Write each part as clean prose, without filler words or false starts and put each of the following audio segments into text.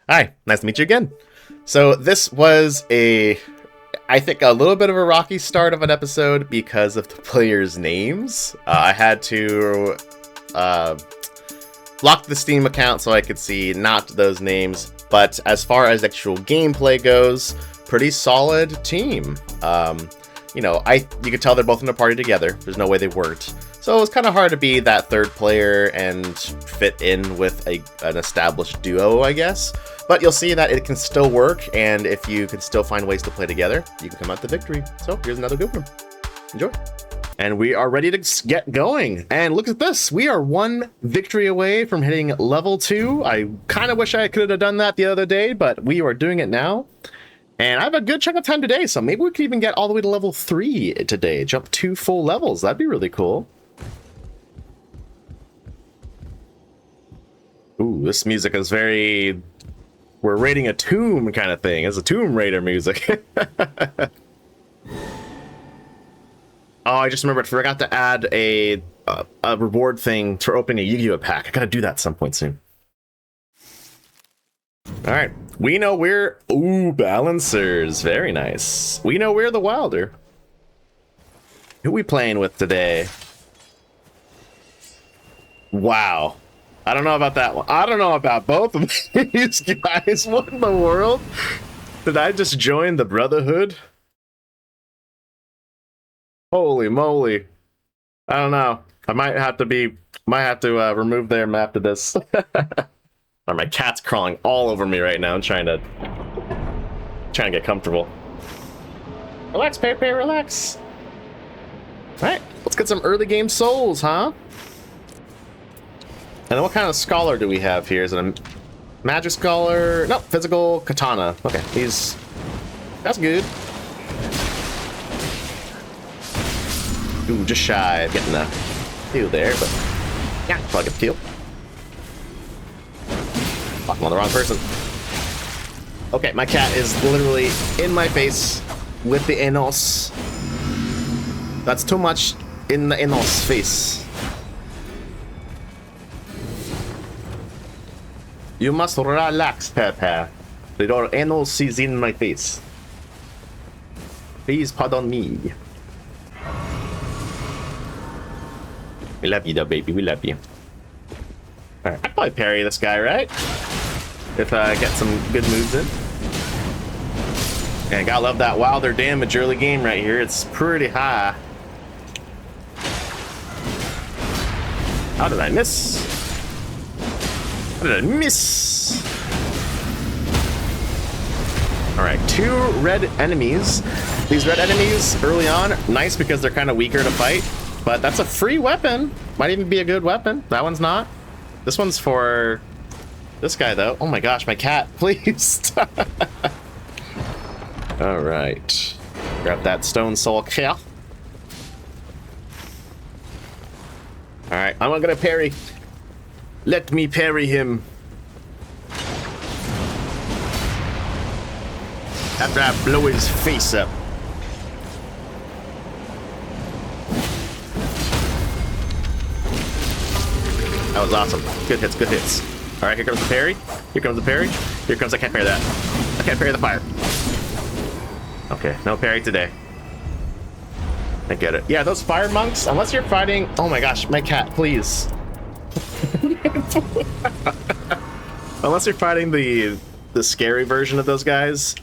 Hi, nice to meet you again. So this was I think a little bit of a rocky start of an episode because of the players' names. I had to lock the Steam account so I could see not those names. But as far as actual gameplay goes, pretty solid team. You could tell they're both in a party together. There's no way they weren't. So it was kind of hard to be that third player and fit in with an established duo, I guess. But you'll see that it can still work, and if you can still find ways to play together, you can come out to victory. So here's another good one. Enjoy. And we are ready to get going. And look at this. We are one victory away from hitting level 2. I kind of wish I could have done that the other day, but we are doing it now. And I have a good chunk of time today, so maybe we could even get all the way to level 3 today. Jump 2 full levels. That'd be really cool. Ooh, this music is very... We're raiding a tomb kind of thing. It's a Tomb Raider music. Oh, I just remembered. Forgot to add a reward thing for opening a Yu-Gi-Oh pack. I gotta do that at some point soon. All right. We know we're... Ooh, balancers. Very nice. We know we're the Wylder. Who we playing with today? Wow. I don't know about that one. I don't know about both of these guys. What in the world? Did I just join the Brotherhood? Holy moly. I don't know. I might have to remove them after this. Or my cat's crawling all over me right now and trying to get comfortable. Relax, Pepe, relax. Alright, let's get some early game souls, huh? And then what kind of scholar do we have here? Is it a magic scholar? Nope, physical katana. Okay, that's good. Ooh, just shy of getting a kill there, but yeah, probably get a kill. Fuck, I'm on the wrong person. Okay, my cat is literally in my face with the Enos. That's too much in the Enos face. You must relax, Pepe. The Enos is in my face. Please pardon me. We love you though, baby. We love you. Alright, I'd probably parry this guy, right? If I get some good moves in. And gotta love that Wylder damage early game right here. It's pretty high. How did I miss? How did I miss? Alright, 2 red enemies. These red enemies early on, nice because they're kind of weaker to fight. But that's a free weapon. Might even be a good weapon. That one's not. This one's for this guy, though. Oh my gosh, my cat, please. All right. Grab that stone soul kill. All right, I'm gonna parry. Let me parry him. After I blow his face up. That was awesome. Good hits, good hits. All right, here comes the parry. Here comes the parry. Here comes, I can't parry that. I can't parry the fire. Okay, no parry today. I get it. Yeah, those fire monks, unless you're fighting... Oh my gosh, my cat, please. Unless you're fighting the scary version of those guys,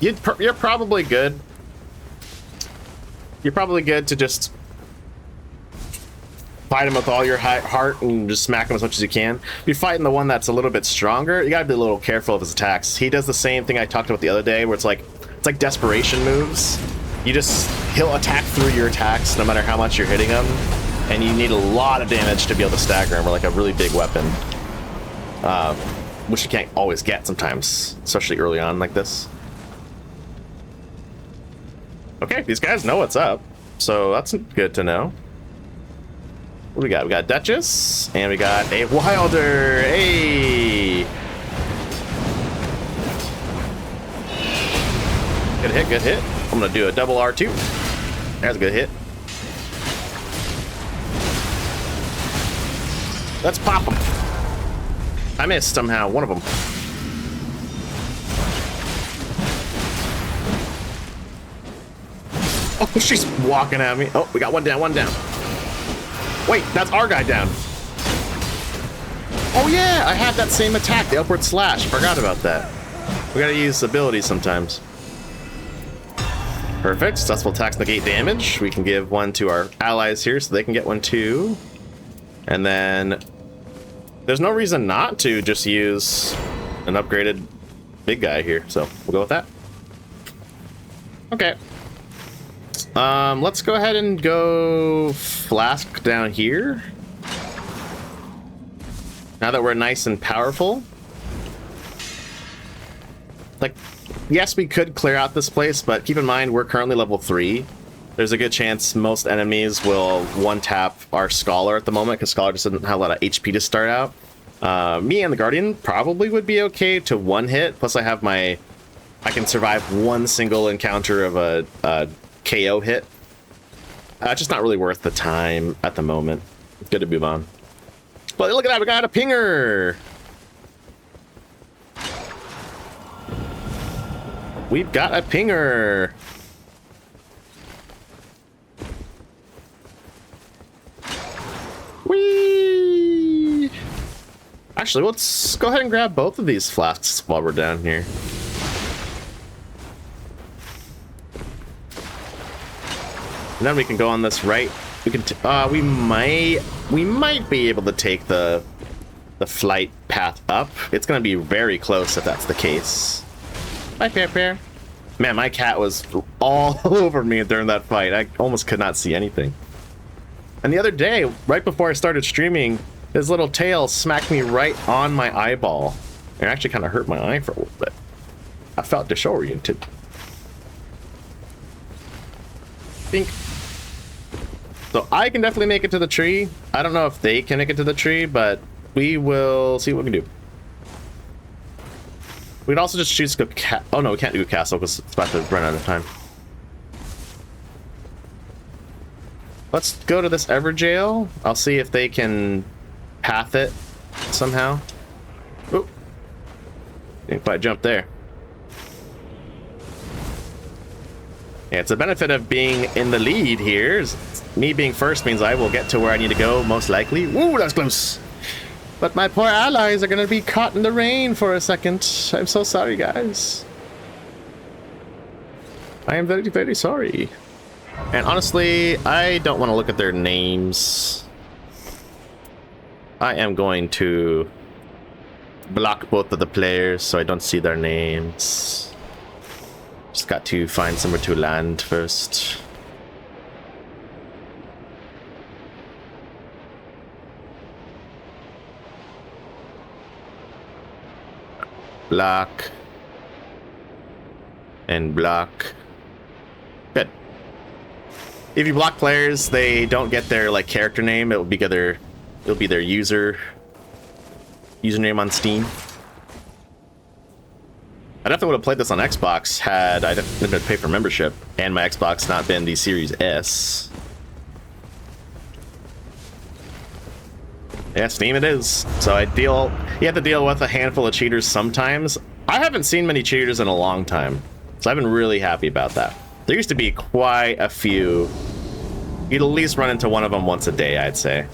you're probably good. You're probably good to just fight him with all your heart and just smack him as much as you can. If you're fighting the one that's a little bit stronger, you gotta be a little careful of his attacks. He does the same thing I talked about the other day, where it's like desperation moves. He'll attack through your attacks no matter how much you're hitting him, and you need a lot of damage to be able to stagger him with like a really big weapon, which you can't always get sometimes, especially early on like this. Okay, these guys know what's up, so that's good to know. What do we got? We got Duchess, and we got a Wylder. Hey! Good hit, good hit. I'm gonna do a double R2. That's a good hit. Let's pop him. I missed somehow one of them. Oh, she's walking at me. Oh, we got one down, one down. Wait, that's our guy down. Oh yeah, I have that same attack, the upward slash. Forgot about that. We gotta use abilities sometimes. Perfect. Successful attacks negate damage. We can give one to our allies here so they can get one too. And then there's no reason not to just use an upgraded big guy here. So we'll go with that. Okay. Let's go ahead and go Flask down here. Now that we're nice and powerful. Like, yes, we could clear out this place, but keep in mind we're currently level 3. There's a good chance most enemies will one-tap our Scholar at the moment, because Scholar just doesn't have a lot of HP to start out. Me and the Guardian probably would be okay to one-hit, plus I have my... I can survive one single encounter of a KO hit. Just not really worth the time at the moment. Good to move on. But look at that, we got a pinger! We've got a pinger! Whee! Actually, let's go ahead and grab both of these flasks while we're down here. And then we can go on this right. We can. We might be able to take the flight path up. It's gonna be very close if that's the case. Bye, Pear. Man, my cat was all over me during that fight. I almost could not see anything. And the other day, right before I started streaming, his little tail smacked me right on my eyeball. It actually kind of hurt my eye for a little bit. I felt disoriented. Think. So I can definitely make it to the tree. I don't know if they can make it to the tree, but we will see what we can do. We'd also just choose to go oh no, we can't do a castle because it's about to run out of time. Let's go to this Everjail. I'll see if they can path it somehow. Oop. Didn't quite jump there. Yeah, it's a benefit of being in the lead here. Me being first means I will get to where I need to go, most likely. Woo, that's close! But my poor allies are gonna be caught in the rain for a second. I'm so sorry, guys. I am very, very sorry. And honestly, I don't want to look at their names. I am going to block both of the players so I don't see their names. Just got to find somewhere to land first. Block. And block. Good. If you block players, they don't get their like character name. It'll be their username on Steam. I definitely would have played this on Xbox had I didn't pay for membership and my Xbox not been the Series S. Yeah, Steam it is. So you have to deal with a handful of cheaters sometimes. I haven't seen many cheaters in a long time, so I've been really happy about that. There used to be quite a few. You'd at least run into one of them once a day, I'd say.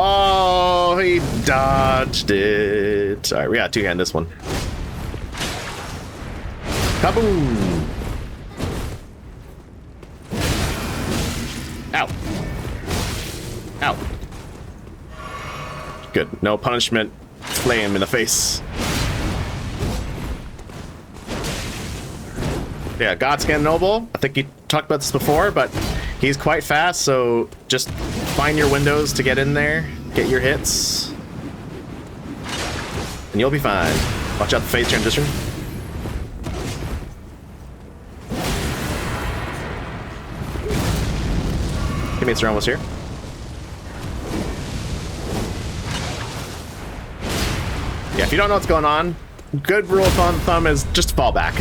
Oh, he dodged it. All right, we got to two-hand this one. Kaboom! Ow. Ow. Good. No punishment. Flay him in the face. Yeah, Godscan Noble. I think you talked about this before, but he's quite fast, so just find your windows to get in there, get your hits, and you'll be fine. Watch out the phase transition. Teammates are almost here. Yeah, if you don't know what's going on, good rule of thumb is just fall back.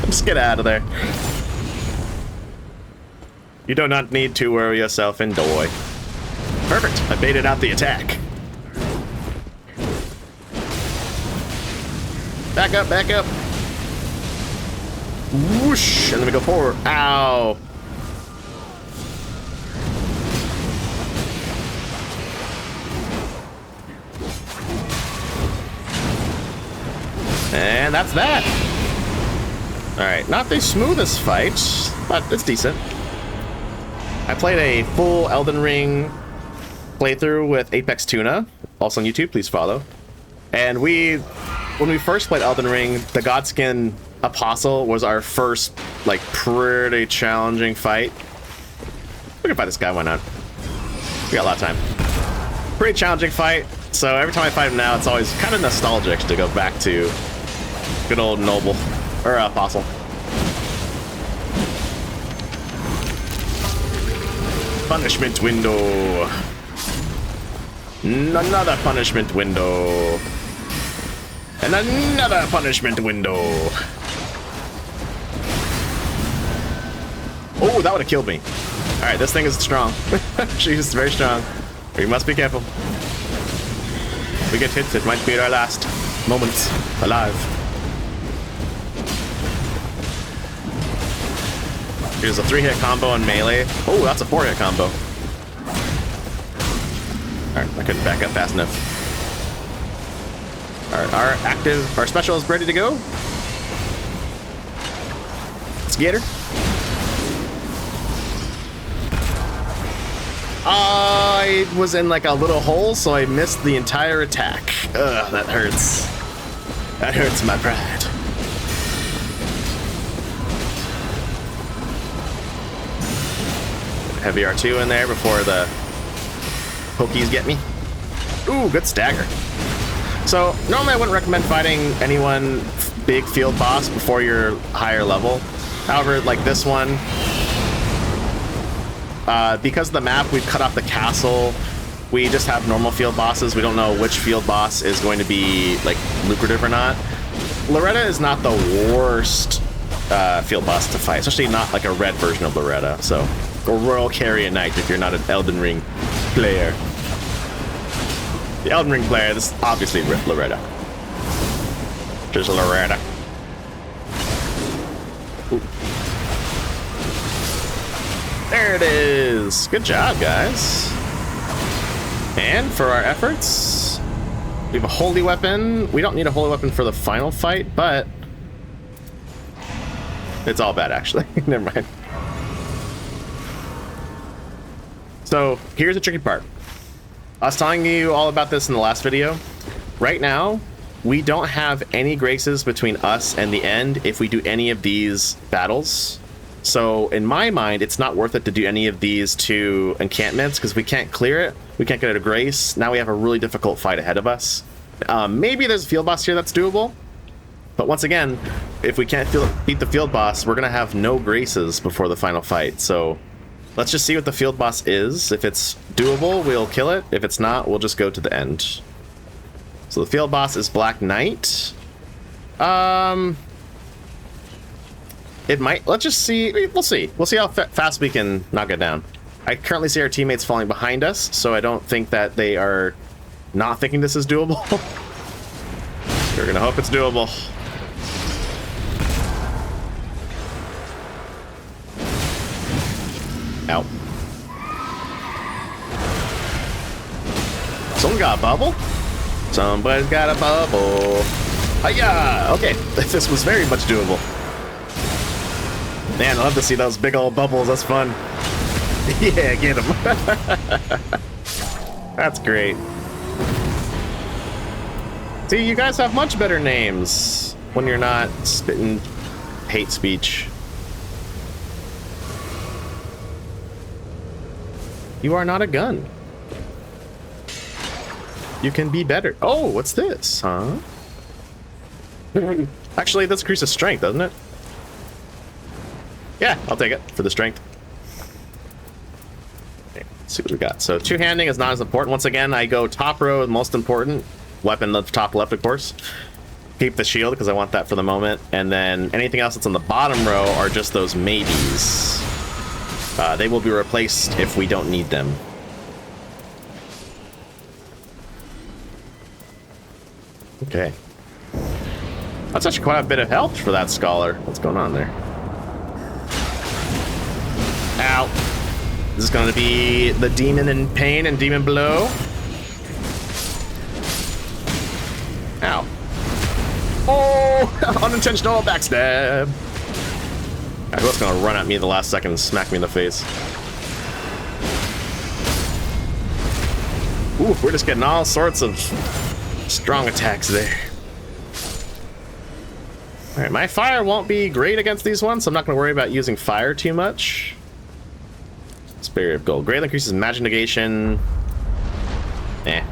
Just get out of there. You do not need to worry yourself in doy. Perfect. I baited out the attack. Back up, back up. Whoosh, and then we go forward. Ow. And that's that. Alright, not the smoothest fight, but it's decent. I played a full Elden Ring playthrough with Apex Tuna, also on YouTube, please follow. And when we first played Elden Ring, the Godskin Apostle was our first, like, pretty challenging fight. We can fight this guy, why not? We got a lot of time. Pretty challenging fight, so every time I fight him now, it's always kind of nostalgic to go back to good old Noble, or Apostle. Punishment window. Another punishment window. And another punishment window. Oh, that would have killed me. Alright, this thing is strong. She's very strong. We must be careful. We get hit, it might be our last moments alive. Here's a 3-hit combo in melee. Oh, that's a 4-hit combo. Alright, I couldn't back up fast enough. Alright, our special is ready to go. Let's get her. I was in like a little hole, so I missed the entire attack. Ugh, that hurts. That hurts my pride. Heavy R2 in there before the pokies get me. Ooh, good stagger. So, normally I wouldn't recommend fighting anyone big field boss before your higher level. However, like this one, because of the map, we've cut off the castle. We just have normal field bosses. We don't know which field boss is going to be, like, lucrative or not. Loretta is not the worst field boss to fight, especially not like a red version of Loretta. So, or Royal Carrier Knight if you're not an Elden Ring player. The Elden Ring player, this is obviously Loretta. Just Loretta. Ooh. There it is. Good job, guys. And for our efforts, we have a holy weapon. We don't need a holy weapon for the final fight, but it's all bad, actually. Never mind. So here's the tricky part. I was telling you all about this in the last video. Right now, we don't have any graces between us and the end if we do any of these battles. So in my mind, it's not worth it to do any of these two encampments because we can't clear it. We can't get a grace. Now we have a really difficult fight ahead of us. Maybe there's a field boss here that's doable. But once again, if we can't beat the field boss, we're going to have no graces before the final fight. So let's just see what the field boss is. If it's doable, we'll kill it. If it's not, we'll just go to the end. So the field boss is Black Knight. It might. Let's just see. We'll see. We'll see how fast we can knock it down. I currently see our teammates falling behind us, so I don't think that they are not thinking this is doable. We're gonna hope it's doable. Ow. Someone got a bubble? Somebody's got a bubble. Hiya! Okay, this was very much doable. Man, I love to see those big old bubbles. That's fun. Yeah, get them. That's great. See, you guys have much better names when you're not spitting hate speech. You are not a gun. You can be better. Oh, what's this, huh? Actually, this increases strength, doesn't it? Yeah, I'll take it for the strength. Okay, let's see what we got. So two-handing is not as important. Once again, I go top row, most important. Weapon the top left, of course. Keep the shield because I want that for the moment. And then anything else that's on the bottom row are just those maybes. They will be replaced if we don't need them. Okay. That's actually quite a bit of health for that scholar. What's going on there? Ow. This is going to be the demon in pain and demon blow. Ow. Oh! Unintentional backstab. I was going to run at me the last second and smack me in the face. Ooh, we're just getting all sorts of strong attacks there. Alright, my fire won't be great against these ones, so I'm not going to worry about using fire too much. Barrier of gold. Greatly increases magic negation. Eh.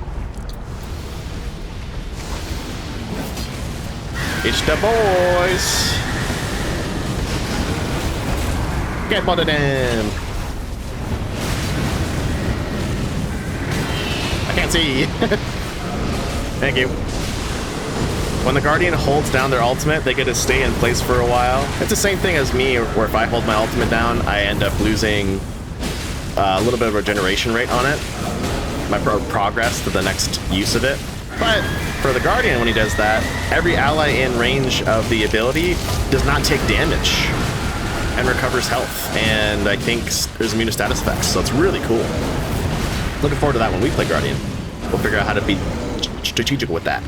It's the boys. Get one of them. I can't see. Thank you. When the Guardian holds down their ultimate, they get to stay in place for a while. It's the same thing as me, where if I hold my ultimate down, I end up losing a little bit of regeneration rate on it. My progress to the next use of it. But for the Guardian, when he does that, every ally in range of the ability does not take damage and recovers health. And I think there's immune to status effects, so it's really cool. Looking forward to that when we play Guardian. We'll figure out how to be strategic with that.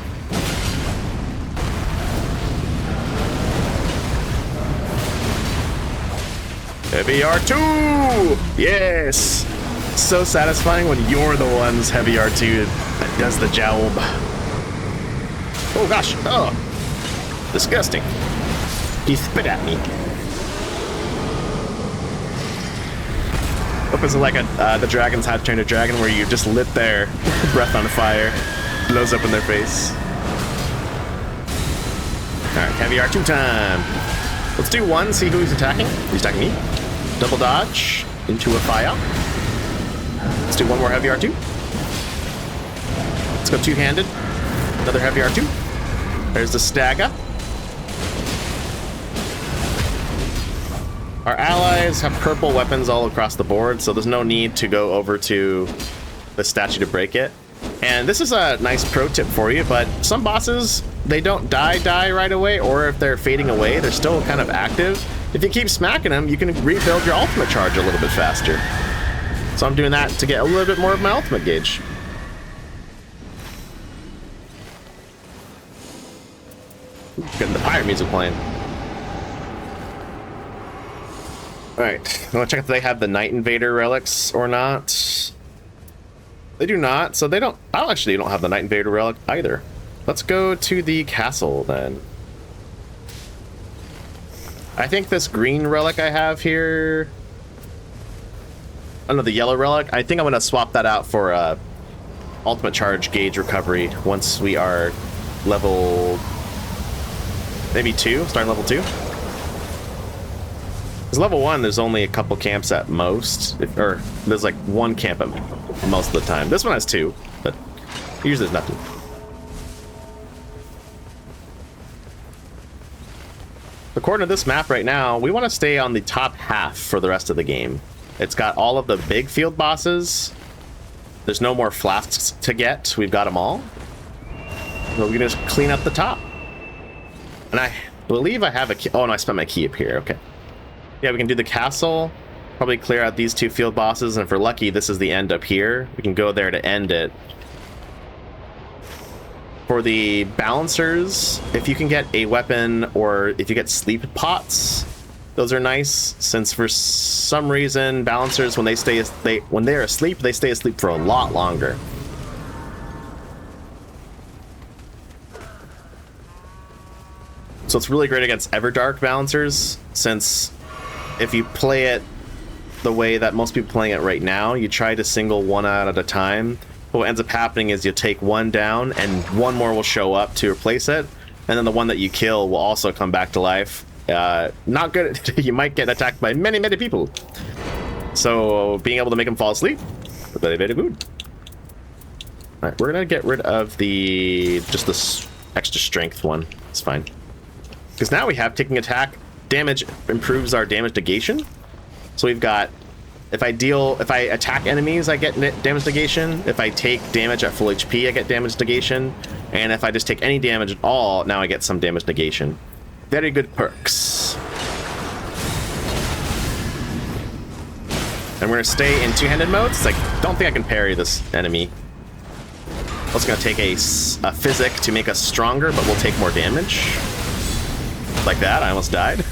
Heavy R2! Yes! So satisfying when you're the one's heavy R2 that does the job. Oh gosh, oh. Disgusting. He spit at me. Hope it's like the Dragon's How to Train a Dragon, where you just lit their breath on fire, blows up in their face. Alright, heavy R2 time. Let's do one, see who he's attacking. He's attacking me. Double dodge into a fire. Let's do one more heavy R2. Let's go two-handed. Another heavy R2. There's the stagger. Our allies have purple weapons all across the board, so there's no need to go over to the statue to break it. And this is a nice pro tip for you, but some bosses, they don't die right away, or if they're fading away, they're still kind of active. If you keep smacking them, you can rebuild your ultimate charge a little bit faster. So I'm doing that to get a little bit more of my ultimate gauge. Getting the fire music playing. Alright, I want to check if they have the Night Invader relics or not. They do not, so they don't... I actually don't have the Night Invader relic either. Let's go to the castle then. I think this green relic I have here... Oh no, the yellow relic. I think I'm going to swap that out for ultimate charge gauge recovery once we are level... maybe 2, starting level 2. Because level 1, there's only a couple camps at most. Or there's like one camp at most of the time. This one has 2, but usually there's nothing. According to this map right now, we want to stay on the top half for the rest of the game. It's got all of the big field bosses. There's no more flasks to get. We've got them all. So we can just clean up the top. And I believe I have a key. Oh, no, I spent my key up here. Okay. Yeah, we can do the castle. Probably clear out these 2 field bosses. And if we're lucky, this is the end up here. We can go there to end it. For the balancers, if you can get a weapon or if you get sleep pots, those are nice, since for some reason balancers, when they're asleep, they stay asleep for a lot longer. So it's really great against Everdark balancers, since if you play it the way that most people are playing it right now, you try to single one out at a time. What ends up happening is you take one down and one more will show up to replace it, and then the one that you kill will also come back to life. Not good. You might get attacked by many people. So being able to make them fall asleep, very good. Alright, we're gonna get rid of just this extra strength one. It's fine. Because now we have taking attack damage improves our damage negation. So we've got, if I attack enemies, I get damage negation. If I take damage at full HP, I get damage negation. And if I just take any damage at all, now I get some damage negation. Very good perks. And we're gonna stay in two-handed mode. It's like, don't think I can parry this enemy. Also gonna take a physic to make us stronger, but we'll take more damage. Like that, I almost died.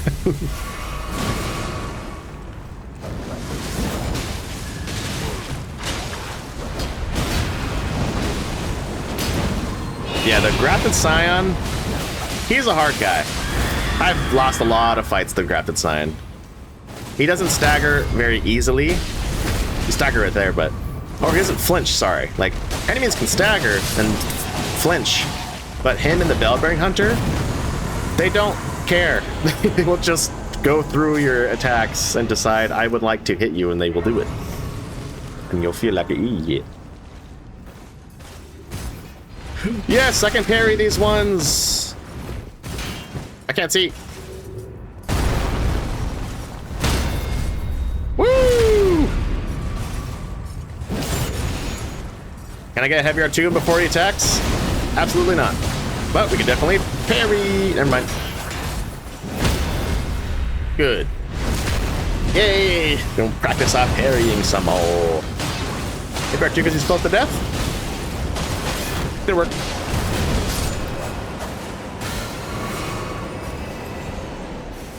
Yeah, the Grafted Scion, he's a hard guy. I've lost a lot of fights to the Grafted Scion. He doesn't stagger very easily. You stagger right there, but... Or he doesn't flinch, sorry. Like, enemies can stagger and flinch, but him and the Bell-Bearing Hunter, they don't care. They will just go through your attacks and decide, I would like to hit you, and they will do it. And you'll feel like an idiot. Yes, I can parry these ones! I can't see. Woo! Can I get a heavy R2 before he attacks? Absolutely not. But we can definitely parry. Never mind. Good. Yay! Gonna practice our parrying some more. Heavy R2 because he's close to death? Didn't work.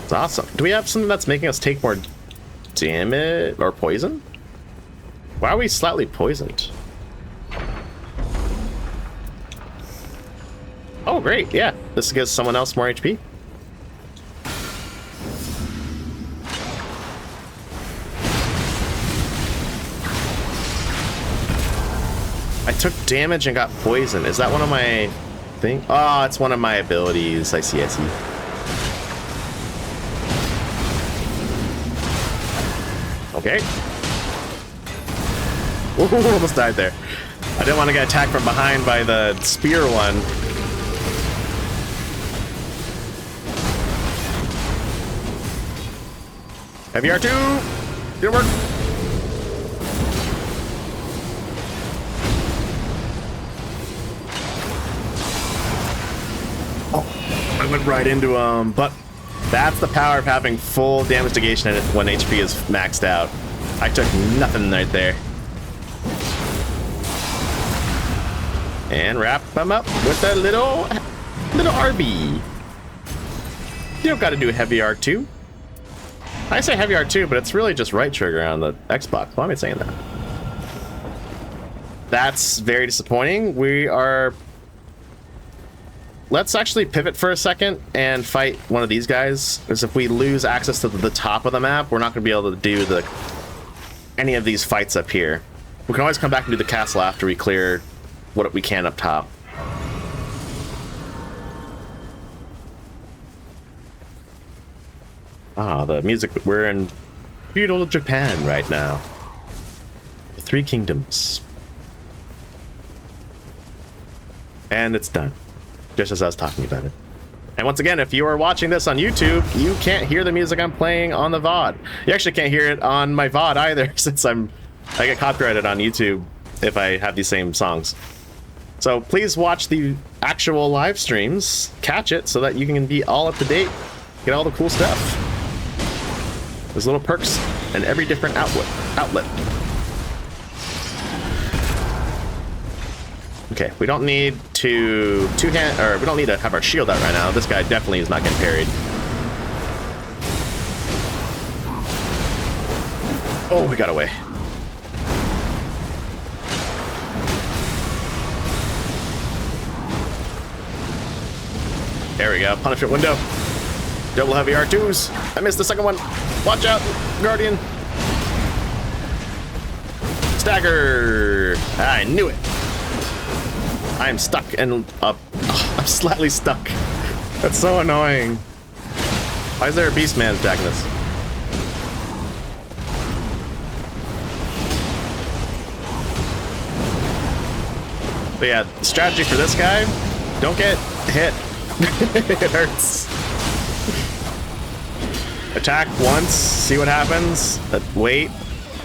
It's awesome. Do we have something that's making us take more damage or poison? Why are we slightly poisoned? Oh, great. Yeah. This gives someone else more HP. I took damage and got poison. Is that one of my things? Oh, it's one of my abilities. I see, I see. Okay. Ooh, almost died there. I didn't want to get attacked from behind by the spear one. Heavy R2! Didn't work. Oh, I went right into him, but that's the power of having full damage negation when HP is maxed out. I took nothing right there. And wrap him up with a little RB. You don't gotta do heavy R2. I say heavy R2, but it's really just right trigger on the Xbox. Why am I saying that? That's very disappointing. We are... Let's actually pivot for a second and fight one of these guys. Because if we lose access to the top of the map, we're not going to be able to do any of these fights up here. We can always come back and do the castle after we clear what we can up top. Ah, the music. We're in feudal Japan right now. The Three Kingdoms. And it's done. Just as I was talking about it. And once again, if you are watching this on YouTube, you can't hear the music I'm playing on the VOD. You actually can't hear it on my VOD either, since I get copyrighted on YouTube if I have these same songs. So please watch the actual live streams, catch it, so that you can be all up to date, get all the cool stuff. There's little perks in every different outlet. Okay, we don't need to we don't need to have our shield out right now. This guy definitely is not getting parried. Oh, we got away. There we go. Punishment window. Double heavy R2s. I missed the second one. Watch out, Guardian. Stagger. I knew it. I'm stuck and up. Oh, I'm slightly stuck. That's so annoying. Why is there a beast man attacking us? But yeah, strategy for this guy, don't get hit. It hurts. Attack once, see what happens. Wait.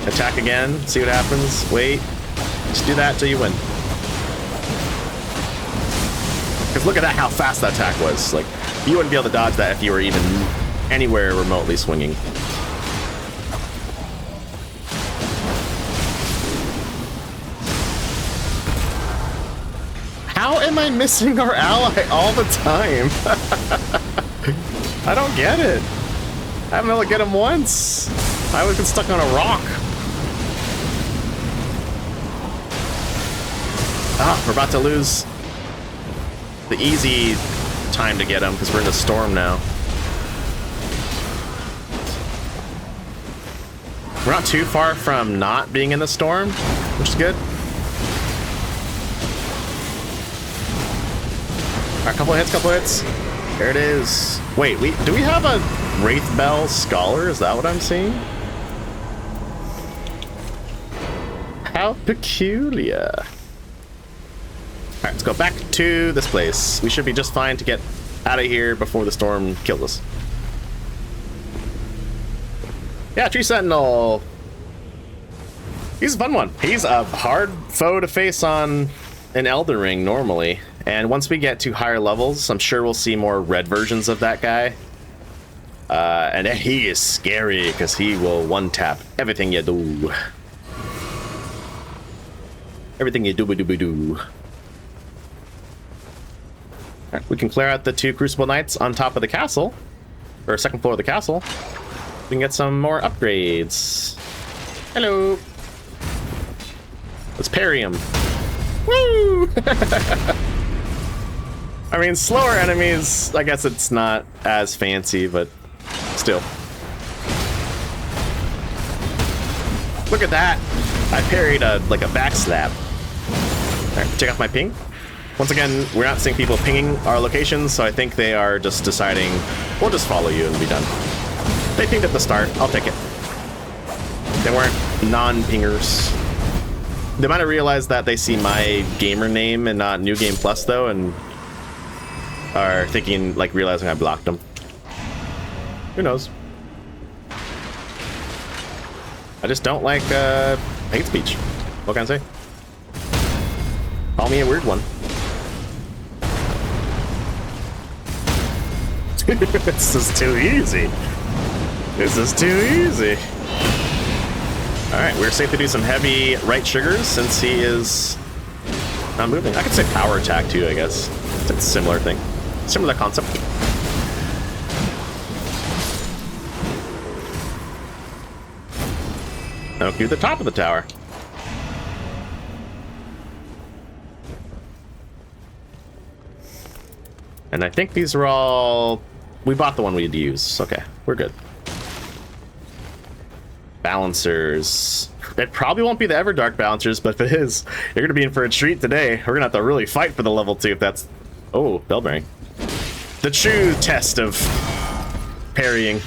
Attack again, see what happens. Wait. Just do that till you win. Because look at that, how fast that attack was. Like, you wouldn't be able to dodge that if you were even anywhere remotely swinging. How am I missing our ally all the time? I don't get it. I haven't been able to get him once. I was stuck on a rock. Ah, we're about to lose the easy time to get him because we're in a storm now. We're not too far from not being in the storm, which is good. All right, couple hits. There it is. Wait, do we have a Wraith Bell Scholar? Is that what I'm seeing? How peculiar. All right, let's go back to this place. We should be just fine to get out of here before the storm kills us. Yeah, Tree Sentinel. He's a fun one. He's a hard foe to face on an Elden Ring normally. And once we get to higher levels, I'm sure we'll see more red versions of that guy. And he is scary because he will one-tap everything you do. Everything you do. Right, we can clear out the 2 Crucible Knights on top of the castle, or second floor of the castle. We can get some more upgrades. Hello. Let's parry him. Woo! I mean, slower enemies, I guess it's not as fancy, but still. Look at that. I parried like a backslap. All right, check out my ping. Once again, we're not seeing people pinging our locations, so I think they are just deciding, we'll just follow you and be done. They pinged at the start, I'll take it. They weren't non-pingers. They might have realized that they see my gamer name and not New Game Plus, though, and are thinking, like, realizing I blocked them. Who knows? I just don't like hate speech. What can I say? Call me a weird one. This is too easy. This is too easy. Alright, we're safe to do some heavy right triggers since he is not moving. I could say power attack too, I guess. It's a similar thing. Similar concept. Now do the top of the tower. And I think these are all... We bought the one we had to use. Okay, we're good. Balancers. It probably won't be the Everdark Balancers, but if it is, you're going to be in for a treat today. We're going to have to really fight for the level 2 if that's... Oh, bell bearing. The true test of parrying.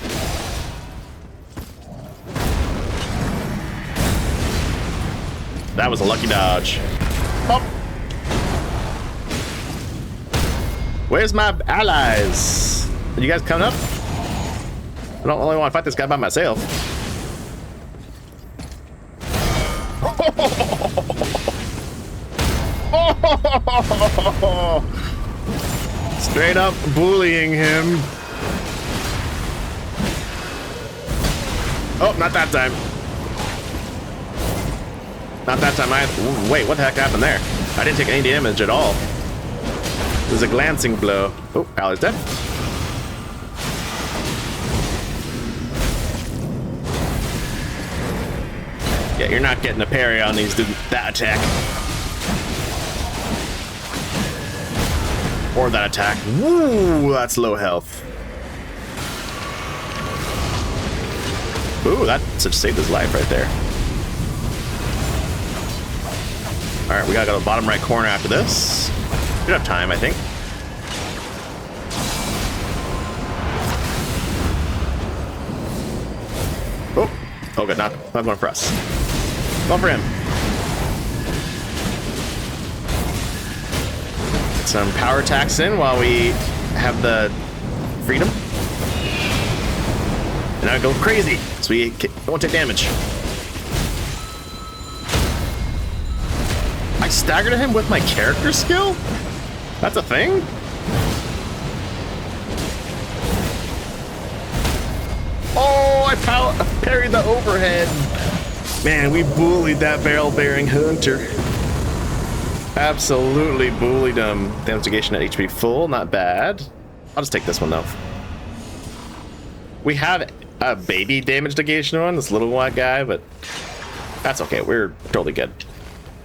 That was a lucky dodge. Oh. Where's my allies? Are you guys coming up? I don't really want to fight this guy by myself. Straight up bullying him. Oh, not that time. Not that time. Wait, what the heck happened there? I didn't take any damage at all. It was a glancing blow. Oh, Ally's dead. Yeah, you're not getting a parry on these that attack. Or that attack. Woo, that's low health. Ooh, that just saved his life right there. Alright, we gotta go to the bottom right corner after this. We don't have time, I think. Oh, good, not going for us. Going for him. Get some power attacks in while we have the freedom. And now go crazy, so we won't take damage. I staggered him with my character skill? That's a thing? Oh, I parried the overhead. Man, we bullied that barrel-bearing hunter. Absolutely bullied him. Damage negation at HP full, not bad. I'll just take this one though. We have a baby damage negation on this little white guy, but that's okay. We're totally good.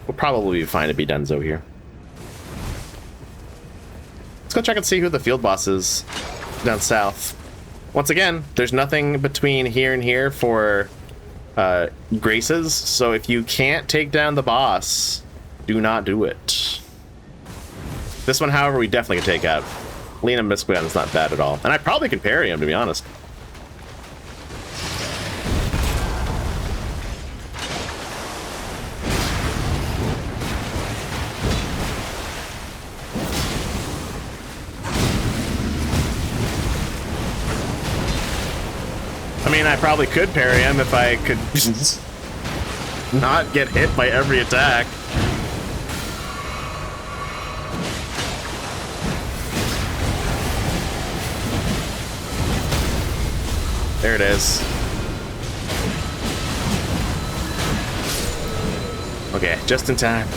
We'll probably be fine to be Denzo here. Let's go check and see who the field boss is down south. Once again, there's nothing between here and here for graces, so if you can't take down the boss, do not do it. This one, however, we definitely can take out. Lena Misquan is not bad at all, and I probably can parry him, to be honest. I mean, I probably could parry him if I could not get hit by every attack. There it is. Okay, just in time.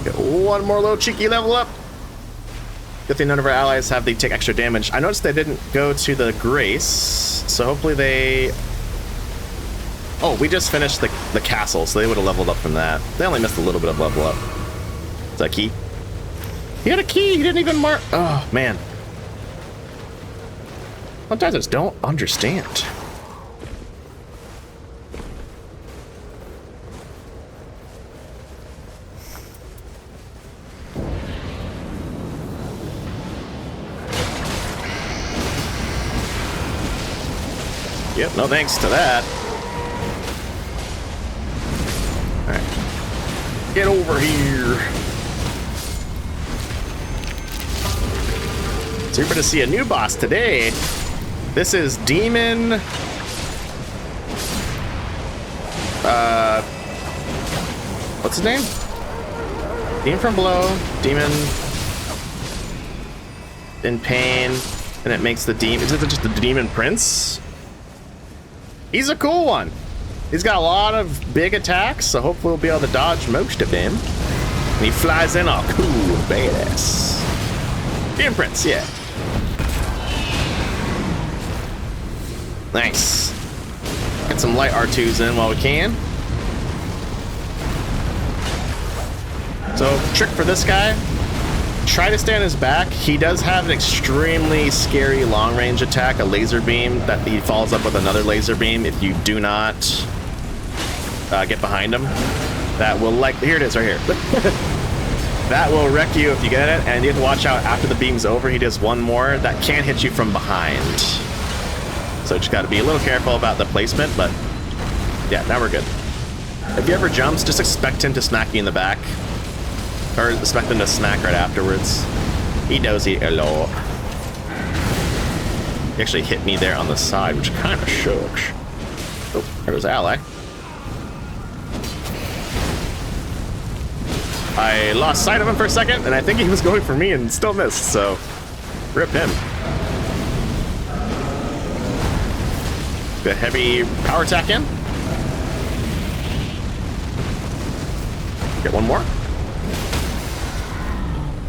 Get one more little cheeky level up. Good thing none of our allies have the take extra damage. I noticed they didn't go to the Grace, so hopefully they... Oh, we just finished the castle, so they would have leveled up from that. They only missed a little bit of level up. Is that a key? He had a key! He didn't even mark... Oh, man. Sometimes I just don't understand. Yep, no thanks to that. Alright. Get over here. So you're going to see a new boss today. This is Demon... what's his name? Demon from Below. Demon... in Pain. And it makes the demon... Is it just the Demon Prince? He's a cool one. He's got a lot of big attacks, so hopefully we'll be able to dodge most of them. And he flies in all cool and badass. Demon Prince, yeah. Nice. Get some light R2s in while we can. So, trick for this guy. Try to stay on his back. He does have an extremely scary long-range attack, a laser beam, that he follows up with another laser beam if you do not get behind him. That will, like, here it is right here. That will wreck you if you get it, and you have to watch out after the beam's over. He does one more that can hit you from behind. So just got to be a little careful about the placement, but yeah, now we're good. If he ever jumps, just expect him to smack you in the back. Or expect him to smack right afterwards. He does it a lot. He actually hit me there on the side, which kind of sucks. Oh, there was ally. I lost sight of him for a second, and I think he was going for me and still missed, so rip him. Good heavy power attack in. Get one more.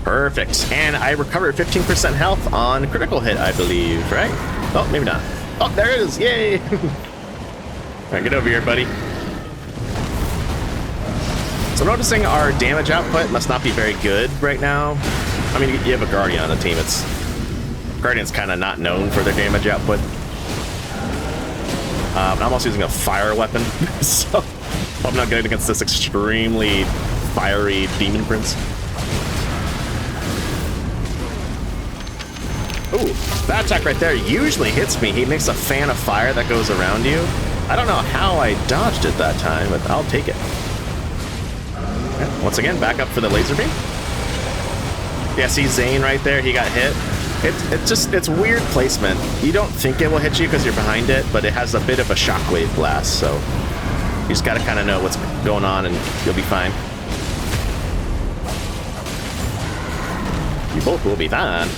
Perfect. And I recovered 15% health on critical hit, I believe, right? Oh, maybe not. Oh, there it is. Yay. All right, get over here, buddy. So I'm noticing our damage output must not be very good right now. I mean, you have a Guardian on the team. Guardian's kind of not known for their damage output. I'm also using a fire weapon, so I'm not good against this extremely fiery Demon Prince. Ooh, that attack right there usually hits me. He makes a fan of fire that goes around you. I don't know how I dodged it that time, but I'll take it. Okay, once again, back up for the laser beam. Yeah, see Zane right there? He got hit. It's weird placement. You don't think it will hit you because you're behind it, but it has a bit of a shockwave blast, so just gotta kind of know what's going on and you'll be fine. You both will be fine.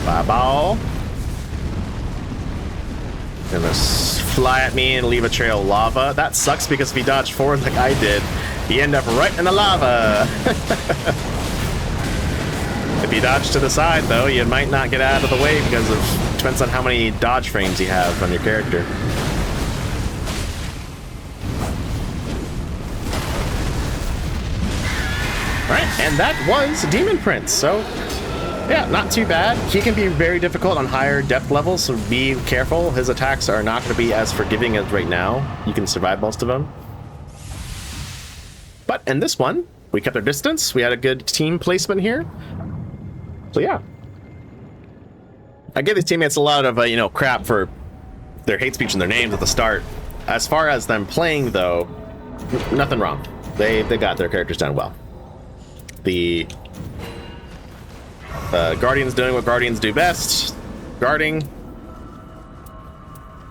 Fireball. Gonna fly at me and leave a trail of lava. That sucks because if he dodged forward like I did, he ended up right in the lava. If you dodge to the side, though, you might not get out of the way because of depends on how many dodge frames you have on your character. Alright, and that was Demon Prince, so yeah, not too bad. He can be very difficult on higher depth levels, so be careful. His attacks are not going to be as forgiving as right now. You can survive most of them. But in this one, we kept our distance. We had a good team placement here. So yeah. I give these teammates a lot of, crap for their hate speech and their names at the start. As far as them playing, though, nothing wrong. They got their characters done well. The Guardian's doing what Guardians do best, guarding.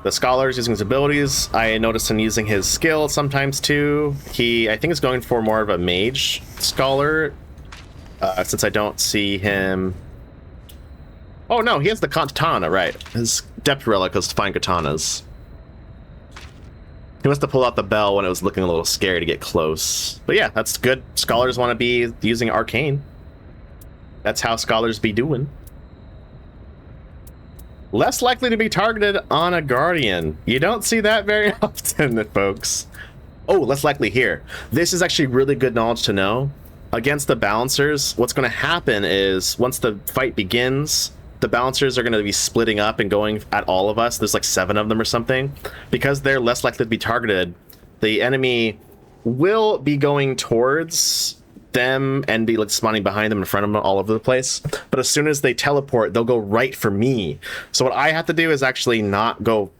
The Scholar's using his abilities. I noticed him using his skill sometimes too. I think is going for more of a mage Scholar, since I don't see him. Oh no, he has the katana, right. His depth relic was to find katanas. He must have pulled out the bell when it was looking a little scary to get close. But yeah, that's good. Scholars want to be using arcane. That's how scholars be doing. Less likely to be targeted on a guardian. You don't see that very often, folks. Oh, less likely here. This is actually really good knowledge to know. Against the balancers, what's going to happen is once the fight begins, the balancers are going to be splitting up and going at all of us. There's like 7 of them or something. Because they're less likely to be targeted, the enemy will be going towards them and be like spawning behind them, in front of them, all over the place. But as soon as they teleport, they'll go right for me. So what I have to do is actually not go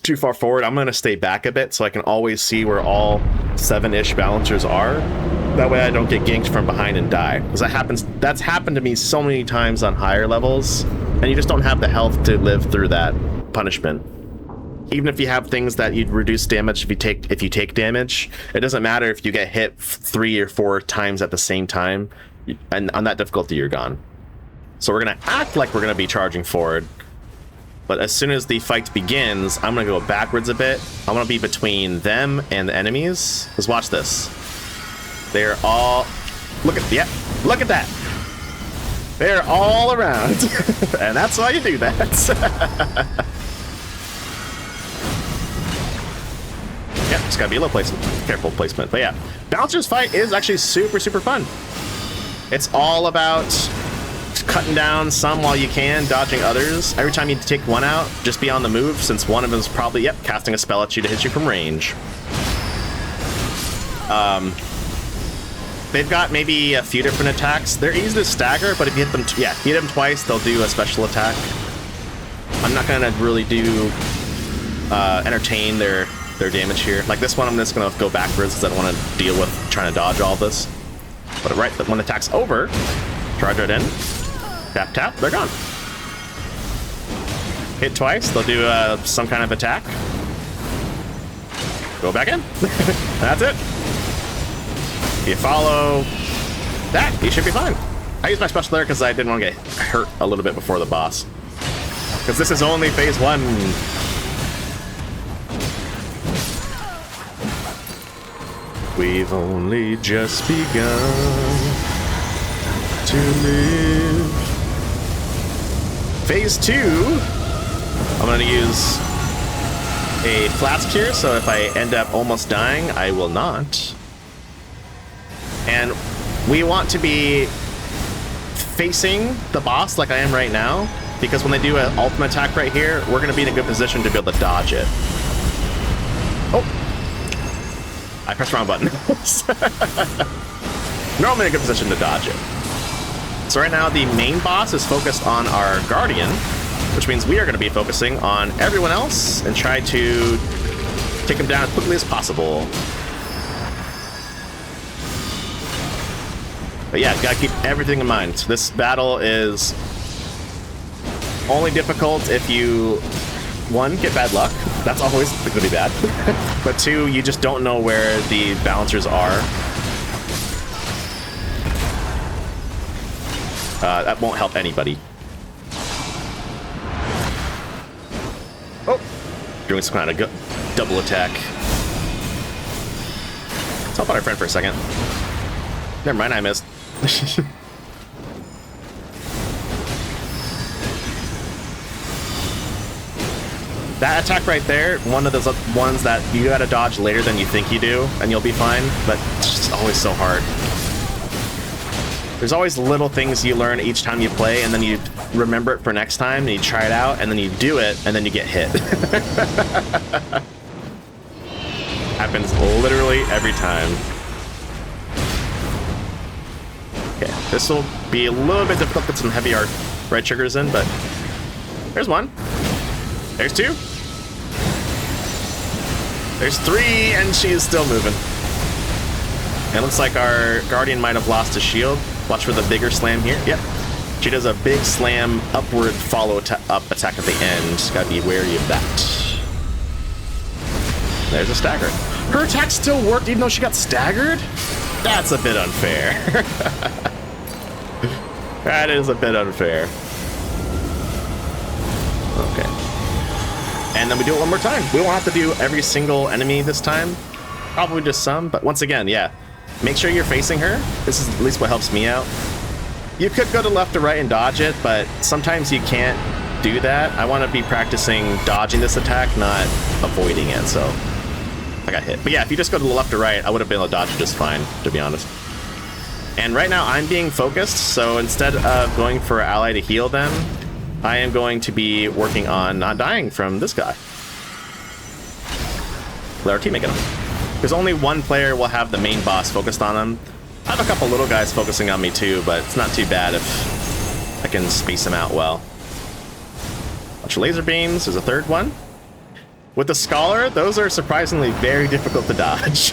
too far forward. I'm going to stay back a bit so I can always see where all 7-ish balancers are. That way I don't get ganked from behind and die. Because that's happened to me so many times on higher levels, and you just don't have the health to live through that punishment. Even if you have things that you'd reduce damage if you take damage, it doesn't matter if you get hit 3 or 4 times at the same time, and on that difficulty you're gone. So we're gonna act like we're gonna be charging forward, but as soon as the fight begins, I'm gonna go backwards a bit. I'm gonna be between them and the enemies. Let's watch this. They're all look at that. They're all around, and that's why you do that. Yeah, it's gotta be a low placement, careful placement. But yeah, Bouncer's fight is actually super, super fun. It's all about cutting down some while you can, dodging others. Every time you take one out, just be on the move, since one of them is probably, casting a spell at you to hit you from range. They've got maybe a few different attacks. They're easy to stagger, but if you hit them, hit them twice, they'll do a special attack. I'm not gonna really do entertain their damage here. Like this one, I'm just gonna go backwards because I don't want to deal with trying to dodge all this. But right when the attack's over, charge right in, tap tap, they're gone. Hit twice, they'll do some kind of attack. Go back in. That's it. If you follow that, you should be fine. I used my special there because I didn't want to get hurt a little bit before the boss. Because this is only phase 1. We've only just begun to live. Phase 2, I'm going to use a flask here, so if I end up almost dying, I will not. And we want to be facing the boss like I am right now, because when they do an ultimate attack right here, we're going to be in a good position to be able to dodge it. Oh! I pressed the wrong button. Normally in a good position to dodge it. So right now the main boss is focused on our Guardian, which means we are going to be focusing on everyone else and try to take him down as quickly as possible. But yeah, gotta keep everything in mind. This battle is only difficult if you, one, get bad luck. That's always going to be bad. But two, you just don't know where the balancers are. That won't help anybody. Oh! Doing some kind of double attack. Let's help out our friend for a second. Never mind, I missed. That attack right there, one of those ones that you gotta dodge later than you think you do, and you'll be fine, but it's just always so hard. There's always little things you learn each time you play, and then you remember it for next time, and you try it out, and then you do it, and then you get hit. Happens literally every time. Okay, this will be a little bit difficult to put some heavy right triggers in, but there's one. There's two. There's three, and she is still moving. And it looks like our Guardian might have lost his shield. Watch for the bigger slam here. Yep. She does a big slam upward follow-up attack at the end. Gotta be wary of that. There's a stagger. Her attack still worked even though she got staggered? That's a bit unfair. That is a bit unfair. Okay. And then we do it one more time. We won't have to do every single enemy this time. Probably just some, but once again, yeah. Make sure you're facing her. This is at least what helps me out. You could go to left or right and dodge it, but sometimes you can't do that. I want to be practicing dodging this attack, not avoiding it, so I got hit. But yeah, if you just go to the left or right, I would have been able to dodge it just fine, to be honest. And right now, I'm being focused, so instead of going for ally to heal them, I am going to be working on not dying from this guy. Let our teammate get him. Because only one player will have the main boss focused on him. I have a couple little guys focusing on me too, but it's not too bad if I can space them out well. Bunch of laser beams. There's a third one. With the Scholar, those are surprisingly very difficult to dodge.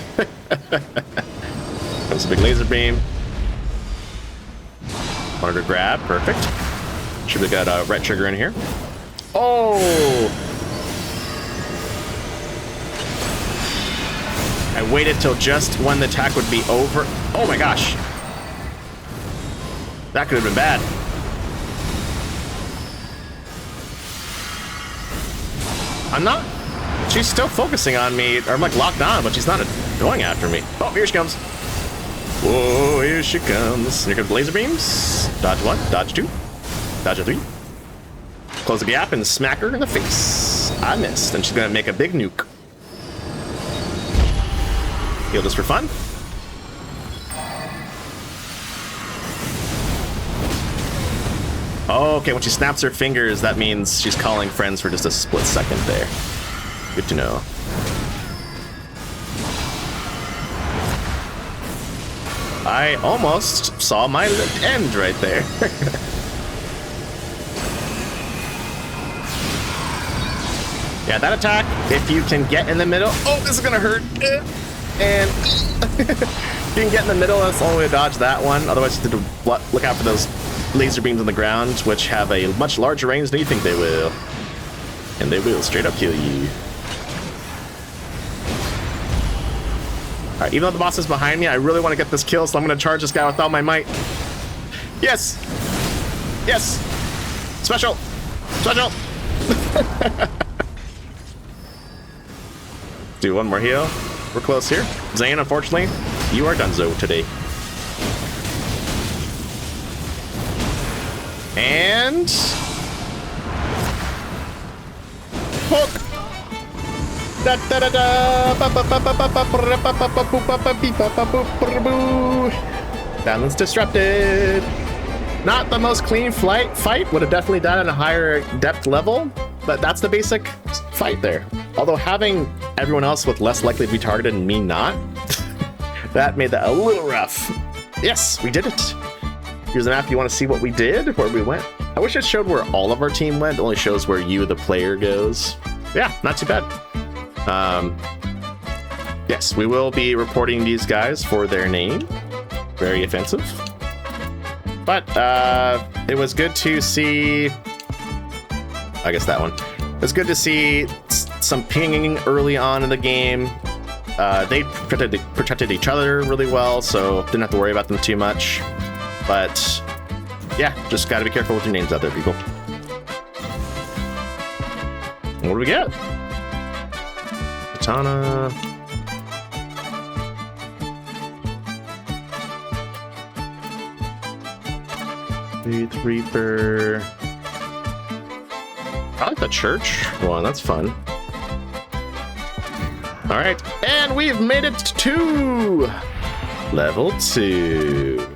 Comes a big laser beam. Wanted to grab. Perfect. Should we got a right trigger in here? Oh! I waited till just when the attack would be over. Oh my gosh. That could have been bad. I'm not... She's still focusing on me. Or I'm like locked on, but she's not going after me. Oh, here she comes. Whoa, here she comes. Here comes laser beams. Dodge one, dodge two, dodge a three. Close the gap and smack her in the face. I missed, and she's gonna make a big nuke. Heal this for fun. Oh, okay, when she snaps her fingers, that means she's calling friends for just a split second there. Good to know. I almost saw my end right there. Yeah, that attack, if you can get in the middle... Oh, this is gonna hurt. And if you can get in the middle, that's the only way to dodge that one. Otherwise, you have to look out for those laser beams on the ground, which have a much larger range than you think they will. And they will straight up kill you. Alright, even though the boss is behind me, I really want to get this kill, so I'm going to charge this guy with all my might. Yes! Yes! Special! Special! Do one more heal. We're close here. Zane, unfortunately, you are donezo today. And... hook! Balance disrupted. Not the most clean fight. Would have definitely died at a higher depth level, but that's the basic fight there. Although having everyone else with less likely to be targeted and me not, that made that a little rough. Yes, we did it. Here's the map if you want to see what we did, where we went. I wish it showed where all of our team went. It only shows where you, the player, goes. Yeah, not too bad. Yes, we will be reporting these guys for their name. Very offensive. But it was good to see I guess that one. It's good to see some pinging early on in the game. They protected each other really well, so didn't have to worry about them too much. But yeah, just gotta be careful with your names out there, people. What do we get? Katana. Youth Reaper. I like the church one, that's fun. Alright, and we've made it to level 2.